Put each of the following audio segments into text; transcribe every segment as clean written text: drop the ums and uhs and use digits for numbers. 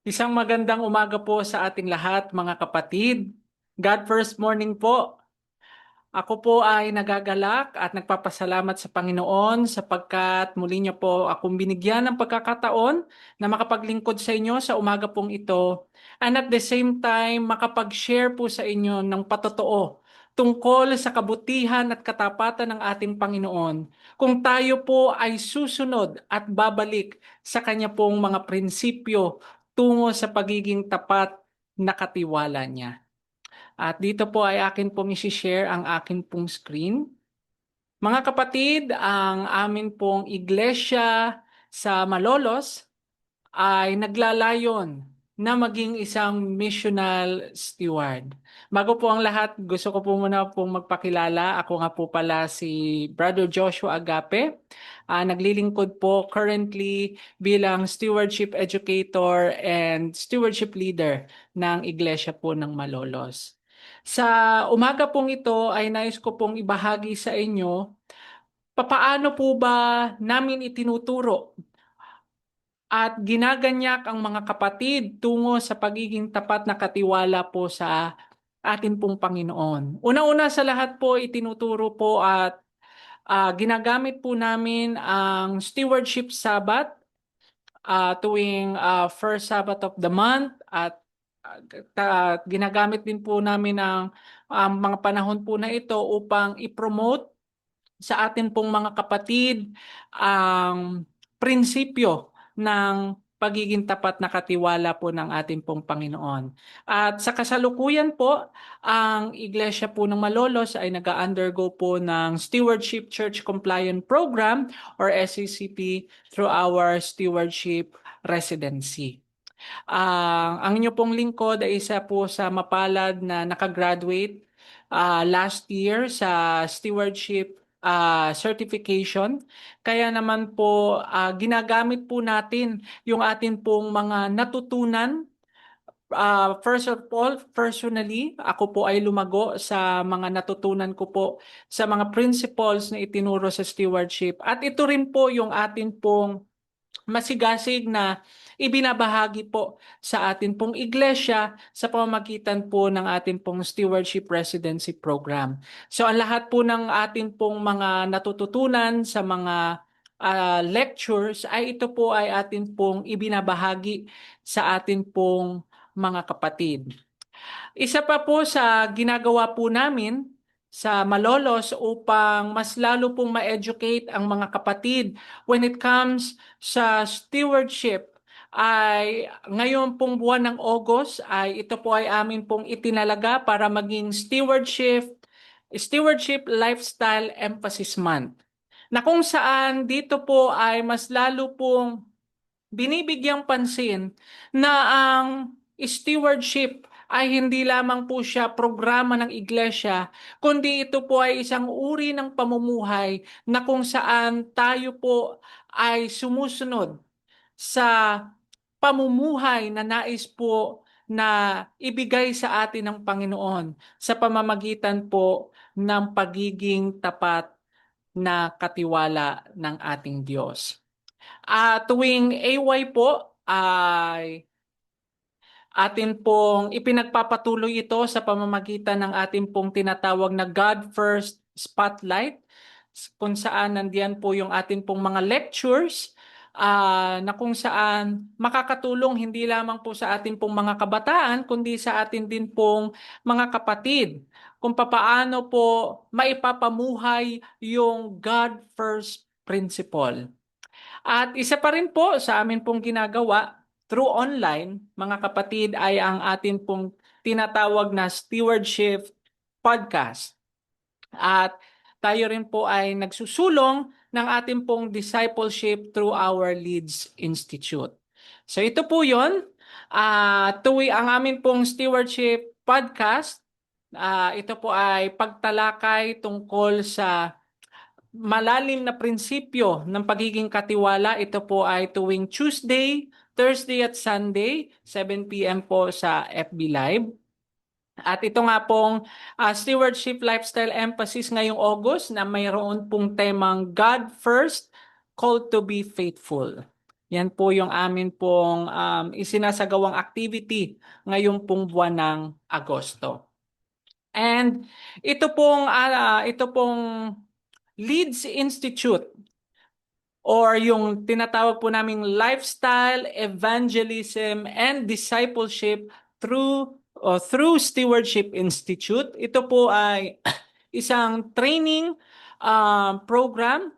Isang magandang umaga po sa ating lahat, mga kapatid. God first morning po. Ako po ay nagagalak at nagpapasalamat sa Panginoon sapagkat muli niyo po akong binigyan ng pagkakataon na makapaglingkod sa inyo sa umaga pong ito and at the same time makapag-share po sa inyo ng patotoo tungkol sa kabutihan at katapatan ng ating Panginoon kung tayo po ay susunod at babalik sa Kanya pong mga prinsipyo tungo sa pagiging tapat na katiwala niya. At dito po ay akin pong isi-share ang akin pong screen. Mga kapatid, ang amin pong iglesia sa Malolos ay naglalayon na maging isang missional steward. Bago po ang lahat, gusto ko po muna pong magpakilala. Ako nga po pala si Brother Joshua Agape. Naglilingkod po currently bilang stewardship educator and stewardship leader ng iglesia po ng Malolos. Sa umaga pong ito ay nais ko pong ibahagi sa inyo papaano po ba namin itinuturo at ginaganyak ang mga kapatid tungo sa pagiging tapat na katiwala po sa atin pong Panginoon. Una-una sa lahat po, itinuturo po at ginagamit po namin ang Stewardship Sabbath tuwing first Sabbath of the month at ginagamit din po namin ang mga panahon po na ito upang i-promote sa atin pong mga kapatid ang prinsipyo ng pagiging tapat na katiwala po ng ating pong Panginoon. At sa kasalukuyan po, ang Iglesia po ng Malolos ay nag-undergo po ng Stewardship Church Compliant Program or SCCP through our Stewardship Residency. Ang inyo pong lingkod ay isa po sa mapalad na nakagraduate last year sa stewardship certification. Kaya naman po ginagamit po natin yung atin pong mga natutunan. First of all, personally, ako po ay lumago sa mga natutunan ko po sa mga principles na itinuro sa stewardship. At ito rin po yung atin pong masigasig na ibinabahagi po sa atin pong iglesia sa pamamagitan po ng atin pong stewardship residency program. So ang lahat po ng atin pong mga natututunan sa mga lectures ay ito po ay atin pong ibinabahagi sa atin pong mga kapatid. Isa pa po sa ginagawa po namin sa Malolos upang mas lalo pong ma-educate ang mga kapatid when it comes sa stewardship ay ngayon pong buwan ng August ay ito po ay amin pong itinalaga para maging Stewardship Lifestyle Emphasis Month na kung saan dito po ay mas lalo pong binibigyang pansin na ang stewardship ay hindi lamang po siya programa ng iglesia, kundi ito po ay isang uri ng pamumuhay na kung saan tayo po ay sumusunod sa pamumuhay na nais po na ibigay sa atin ng Panginoon sa pamamagitan po ng pagiging tapat na katiwala ng ating Diyos. Tuwing AY po ay atin pong ipinagpapatuloy ito sa pamamagitan ng atin pong tinatawag na God First Spotlight kung saan nandiyan po yung atin pong mga lectures na kung saan makakatulong hindi lamang po sa atin pong mga kabataan kundi sa atin din pong mga kapatid kung papaano po maipapamuhay yung God First principle. At isa pa rin po sa amin pong ginagawa through online, mga kapatid, ay ang atin pong tinatawag na Stewardship Podcast. At tayo rin po ay nagsusulong ng ating pong discipleship through our Leads Institute. So ito po yun. Ang amin pong Stewardship Podcast, ito po ay pagtalakay tungkol sa malalim na prinsipyo ng pagiging katiwala. Ito po ay tuwing Tuesday, Thursday at Sunday, 7 p.m. po sa FB Live. At ito nga pong Stewardship Lifestyle Emphasis ngayong August na mayroon pong temang God First, Called to be Faithful. Yan po yung amin pong isinasagawang activity ngayong pong buwan ng Agosto. And ito pong Leeds Institute or yung tinatawag po naming Lifestyle, Evangelism, and Discipleship through Stewardship Institute. Ito po ay isang training program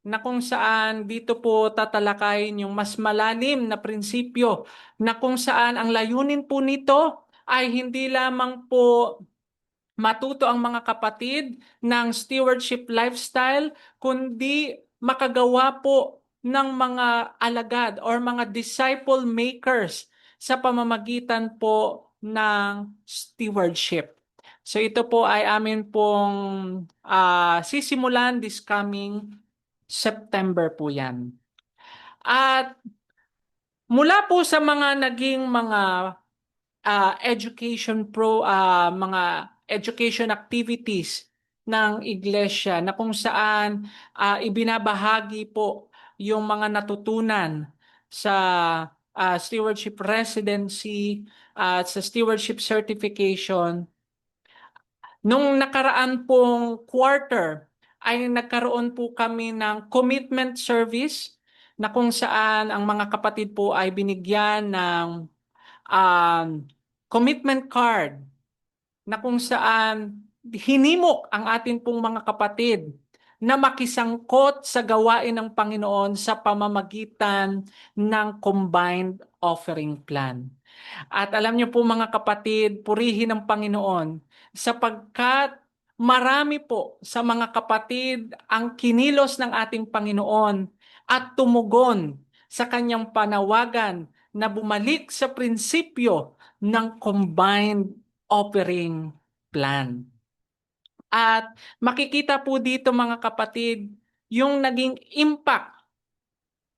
na kung saan dito po tatalakayin yung mas malalim na prinsipyo na kung saan ang layunin po nito ay hindi lamang po matuto ang mga kapatid ng stewardship lifestyle, kundi makagawa po ng mga alagad or mga disciple makers sa pamamagitan po ng stewardship. So ito po ay amin pong sisimulan this coming September po yan. At mula po sa mga naging mga mga education activities ng iglesia na kung saan ibinabahagi po yung mga natutunan sa stewardship residency at sa stewardship certification. Nung nakaraan pong quarter ay nagkaroon po kami ng commitment service na kung saan ang mga kapatid po ay binigyan ng um, commitment card na kung saan hinimok ang atin pong mga kapatid na makisangkot sa gawain ng Panginoon sa pamamagitan ng combined offering plan. At alam niyo po mga kapatid, purihin ang Panginoon sapagkat marami po sa mga kapatid ang kinilos ng ating Panginoon at tumugon sa kanyang panawagan na bumalik sa prinsipyo ng combined offering plan. At makikita po dito mga kapatid yung naging impact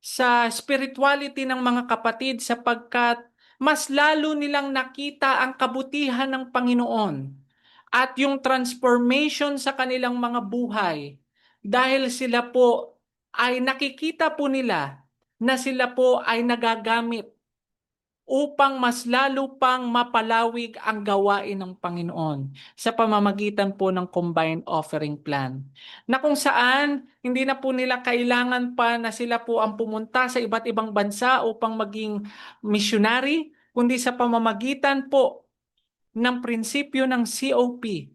sa spirituality ng mga kapatid sapagkat mas lalo nilang nakita ang kabutihan ng Panginoon at yung transformation sa kanilang mga buhay dahil sila po ay nakikita po nila na sila po ay nagagamit upang mas lalo pang mapalawig ang gawain ng Panginoon sa pamamagitan po ng combined offering plan. Na kung saan, hindi na po nila kailangan pa na sila po ang pumunta sa iba't ibang bansa upang maging missionary, kundi sa pamamagitan po ng prinsipyo ng COP,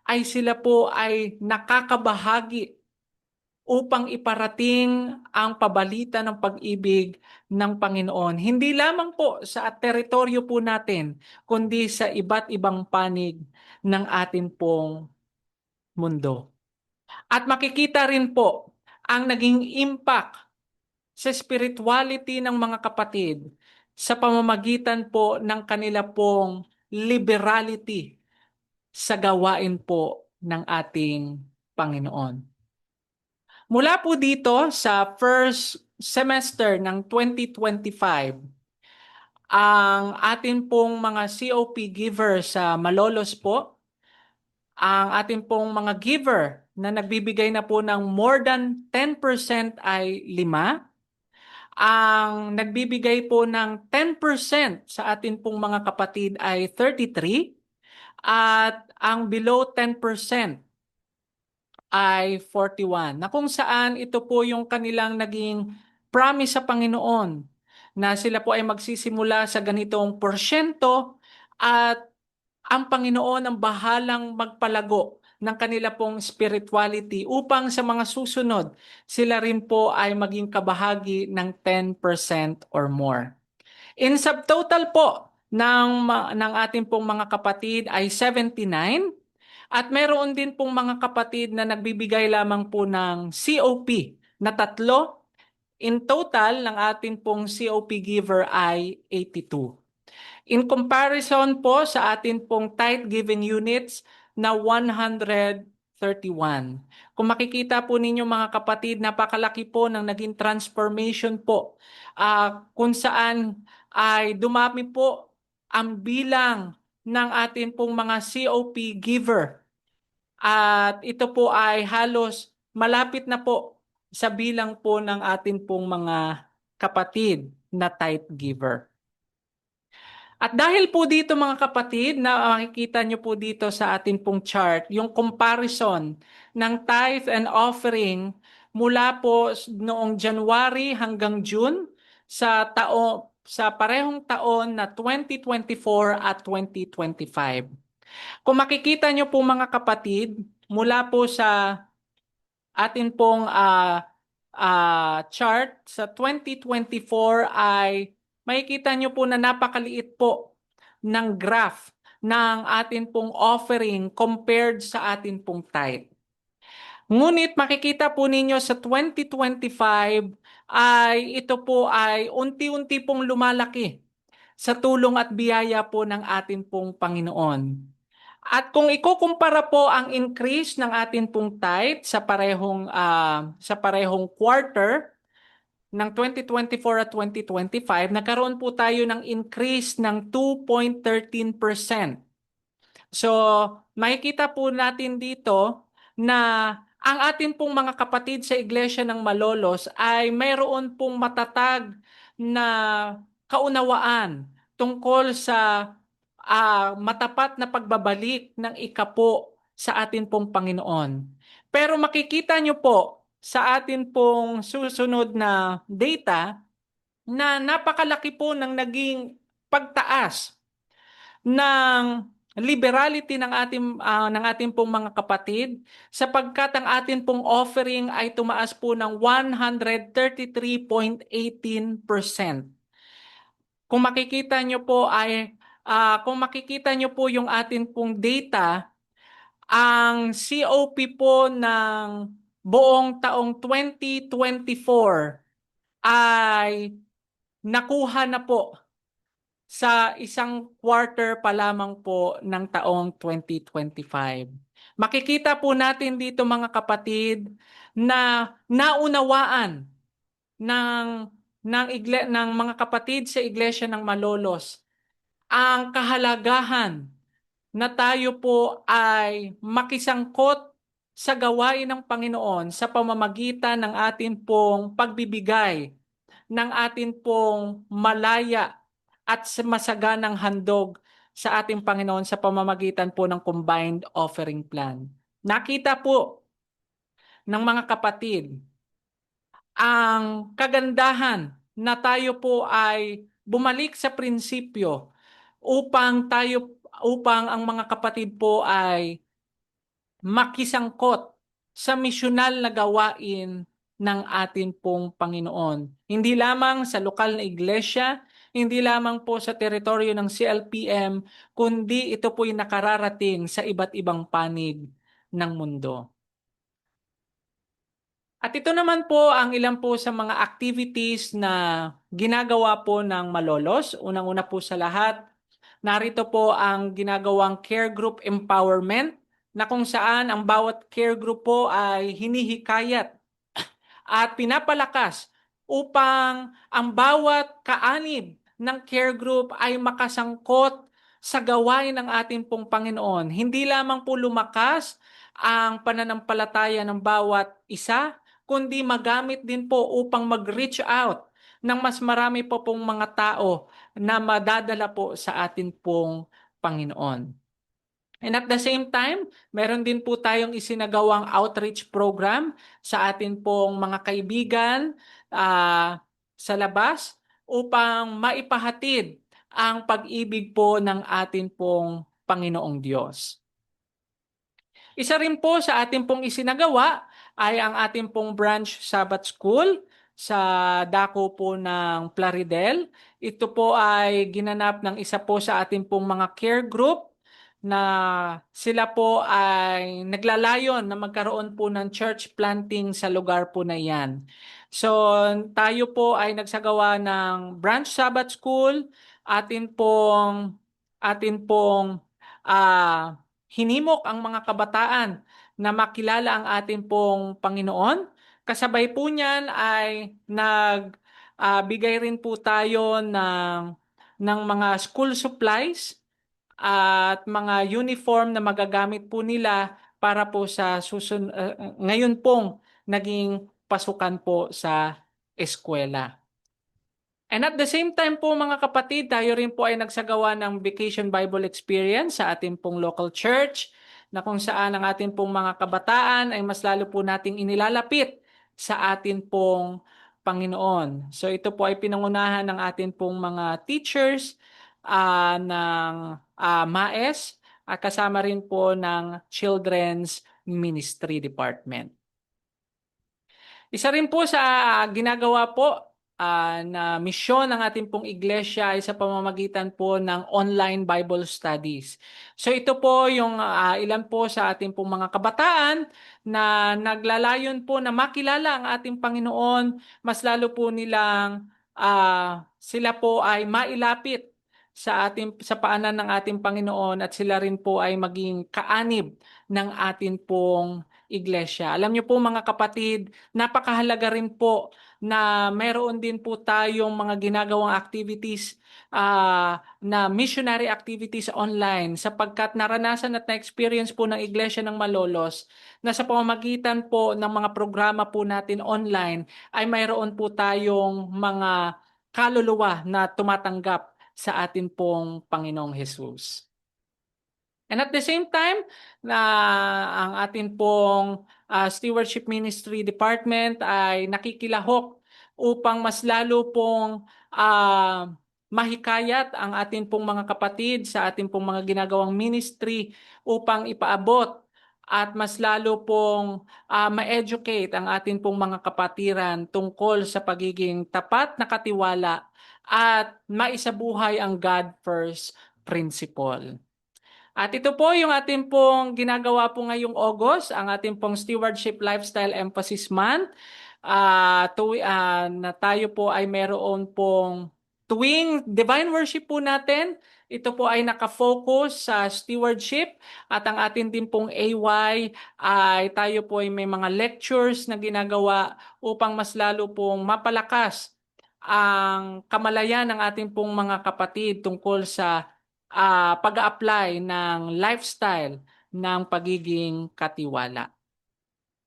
ay sila po ay nakakabahagi upang iparating ang pabalita ng pag-ibig ng Panginoon. Hindi lamang po sa teritoryo po natin, kundi sa iba't ibang panig ng atin pong mundo. At makikita rin po ang naging impact sa spirituality ng mga kapatid sa pamamagitan po ng kanila pong liberality sa gawain po ng ating Panginoon. Mula po dito sa first semester ng 2025, ang atin pong mga COP giver sa Malolos po, ang atin pong mga giver na nagbibigay na po ng more than 10% ay 5. Ang nagbibigay po ng 10% sa atin pong mga kapatid ay 33. At ang below 10% ay 41, na kung saan ito po yung kanilang naging promise sa Panginoon na sila po ay magsisimula sa ganitong porsyento at ang Panginoon ang bahalang magpalago ng kanila pong spirituality upang sa mga susunod sila rin po ay maging kabahagi ng 10% or more. In subtotal po ng ating pong mga kapatid ay 79. At meron din pong mga kapatid na nagbibigay lamang po ng COP na 3. In total, ng atin pong COP giver ay 82. In comparison po sa atin pong tithe given units na 131. Kung makikita po ninyo mga kapatid, napakalaki po ng naging transformation po kung saan ay dumami po ang bilang ng atin pong mga COP giver. At ito po ay halos malapit na po sa bilang po ng atin pong mga kapatid na tithe giver. At dahil po dito mga kapatid, na makikita nyo po dito sa atin pong chart, yung comparison ng tithe and offering mula po noong January hanggang June sa parehong taon na 2024 at 2025. Kung makikita nyo po mga kapatid, mula po sa atin pong chart sa 2024 ay makikita nyo po na napakaliit po ng graph ng atin pong offering compared sa atin pong tithe. Ngunit makikita po ninyo sa 2025 ay ito po ay unti-unti pong lumalaki sa tulong at biyaya po ng atin pong Panginoon. At kung ikukumpara po ang increase ng atin pong tithe sa parehong quarter ng 2024 at 2025, nagkaroon po tayo ng increase ng 2.13%. So, makikita po natin dito na ang atin pong mga kapatid sa Iglesia ng Malolos ay mayroon pong matatag na kaunawaan tungkol sa matapat na pagbabalik ng ikapo sa atin pong Panginoon. Pero makikita nyo po sa atin pong susunod na data na napakalaki po ng naging pagtaas ng liberality ng ating pong mga kapatid sapagkat ang atin pong offering ay tumaas po ng 133.18%. Kung makikita nyo po yung atin pong data, ang COP po ng buong taong 2024 ay nakuha na po sa isang quarter pa lamang po ng taong 2025. Makikita po natin dito mga kapatid na naunawaan ng ng mga kapatid sa Iglesia ng Malolos ang kahalagahan na tayo po ay makisangkot sa gawain ng Panginoon sa pamamagitan ng atin pong pagbibigay ng atin pong malaya at masaganang handog sa ating Panginoon sa pamamagitan po ng combined offering plan. Nakita po ng mga kapatid ang kagandahan na tayo po ay bumalik sa prinsipyo upang ang mga kapatid po ay makisangkot sa misyonal na gawain ng atin pong Panginoon. Hindi lamang sa lokal na iglesia, hindi lamang po sa teritoryo ng CLPM, kundi ito po'y nakararating sa iba't ibang panig ng mundo. At ito naman po ang ilan po sa mga activities na ginagawa po ng Malolos. Unang-una po sa lahat, narito po ang ginagawang care group empowerment na kung saan ang bawat care group po ay hinihikayat at pinapalakas upang ang bawat kaanib ng care group ay makasangkot sa gawain ng ating pong Panginoon. Hindi lamang po lumakas ang pananampalataya ng bawat isa, kundi magamit din po upang mag-reach out ng mas marami po pong mga tao na madadala po sa atin pong Panginoon. And at the same time, meron din po tayong isinagawang outreach program sa atin pong mga kaibigan sa labas upang maipahatid ang pag-ibig po ng atin pong Panginoong Diyos. Isa rin po sa atin pong isinagawa ay ang ating pong branch Sabbath School sa dako po ng Plaridel. Ito po ay ginanap ng isa po sa ating pong mga care group na sila po ay naglalayon na magkaroon po ng church planting sa lugar po na yan. So tayo po ay nagsagawa ng branch Sabbath School, atin pong hinimok ang mga kabataan na makilala ang ating pong Panginoon. Kasabay po niyan ay nagbigay rin po tayo ng mga school supplies at mga uniform na magagamit po nila para po sa ngayon pong naging pasukan po sa eskwela. And at the same time po mga kapatid, tayo rin po ay nagsagawa ng Vacation Bible Experience sa ating pong local church na kung saan ang ating pong mga kabataan ay mas lalo po nating inilalapit sa atin pong Panginoon. So ito po ay pinangunahan ng atin pong mga teachers ng MAES at kasama rin po ng Children's Ministry Department. Isa rin po sa ginagawa po na misyon ng ating pong iglesia ay sa pamamagitan po ng online Bible studies. So ito po yung ilan po sa ating pong mga kabataan na naglalayon po na makilala ang ating Panginoon, mas lalo po nilang sila po ay mailapit sa paanan ng ating Panginoon at sila rin po ay maging kaanib ng atin pong iglesia. Alam niyo po mga kapatid, napakahalaga rin po na meron din po tayong mga ginagawang activities na missionary activities online sapagkat naranasan at na-experience po ng Iglesia ng Malolos na sa pamamagitan po ng mga programa po natin online ay mayroon po tayong mga kaluluwa na tumatanggap sa atin pong Panginoong Hesus. And at the same time, na ang atin pong Stewardship Ministry Department ay nakikilahok upang mas lalo pong mahikayat ang atin pong mga kapatid sa atin pong mga ginagawang ministry upang ipaabot at mas lalo pong ma-educate ang atin pong mga kapatiran tungkol sa pagiging tapat na katiwala at maisabuhay ang God first principle. At ito po yung ating pong ginagawa po ngayong August, ang ating pong Stewardship Lifestyle Emphasis Month. Na tayo po ay meron pong tuwing divine worship po natin. Ito po ay nakafocus sa stewardship at ang atin din pong AY ay tayo po ay may mga lectures na ginagawa upang mas lalo pong mapalakas ang kamalayan ng ating pong mga kapatid tungkol sa pag-a-apply ng lifestyle ng pagiging katiwala.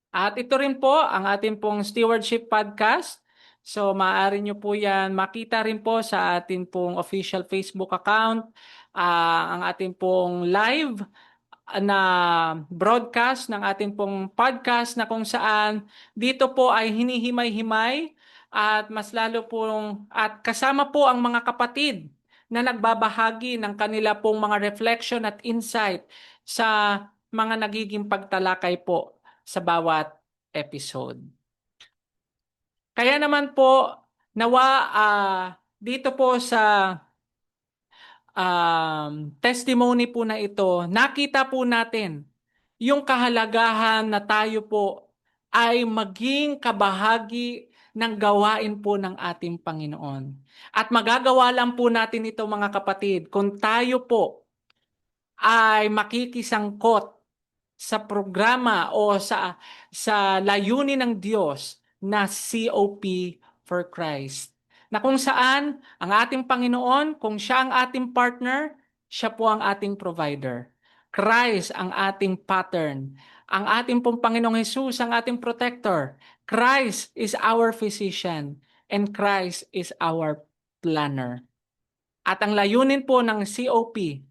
At ito rin po ang ating pong stewardship podcast. So maaari nyo po yan makita rin po sa ating pong official Facebook account, ang ating pong live na broadcast ng ating pong podcast na kung saan dito po ay hinihimay-himay at mas lalo pong at kasama po ang mga kapatid na nagbabahagi ng kanila pong mga reflection at insight sa mga nagiging pagtalakay po sa bawat episode. Kaya naman po nawa dito po sa testimony po na ito, nakita po natin yung kahalagahan na tayo po ay maging kabahagi ng gawain po ng ating Panginoon. At magagawa lang po natin ito mga kapatid kung tayo po ay makikisangkot sa programa o sa layunin ng Diyos na COP for Christ. Na kung saan ang ating Panginoon, kung siya ang ating partner, siya po ang ating provider. Christ ang ating pattern. Ang ating pong Panginoong Hesus ang ating protector. Christ is our physician and Christ is our planner. At ang layunin po ng COP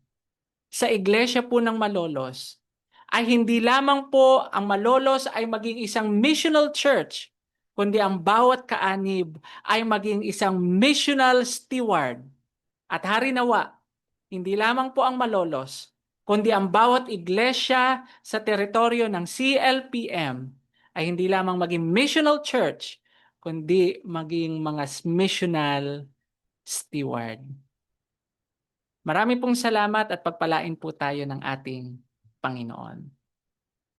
sa Iglesia po ng Malolos ay hindi lamang po ang Malolos ay maging isang missional church, kundi ang bawat kaanib ay maging isang missional steward. At harinawa, hindi lamang po ang Malolos, kundi ang bawat iglesia sa teritoryo ng CLPM ay hindi lamang maging missional church, kundi maging mga missional steward. Marami pong salamat at pagpalain po tayo ng ating Panginoon.